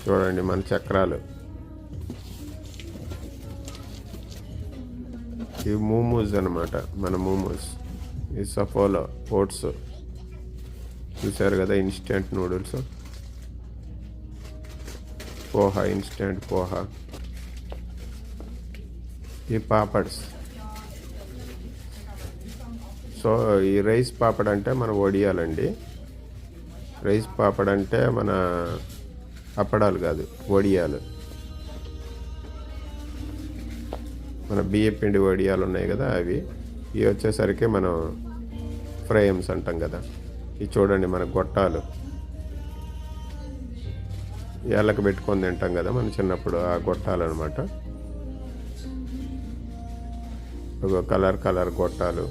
చూడండి మన చక్రాలు. ఇవి మోమోస్ అనమాట, మన మోమోస్. ఈ సఫోలా ఓట్స్ చూసారు కదా, instant noodles, poha, instant poha. ఈ పాపడ్స్. సో ఈ రైస్ పాపడ్ అంటే మన వడియాలండి. రైస్ పాపడ్ అంటే మన అప్పడాలు కాదు, వడియాలు. మన బియ్యం పిండి వడియాలు ఉన్నాయి కదా అవి. ఇవి వచ్చేసరికి మనం ఫ్రైమ్స్ అంటాం కదా. ఇవి చూడండి మన గొట్టాలు, ఏళ్ళకి పెట్టుకొని తింటాం కదా మన చిన్నప్పుడు, ఆ గొట్టాలు అనమాట. కలర్ కలర్ గొట్టాలు.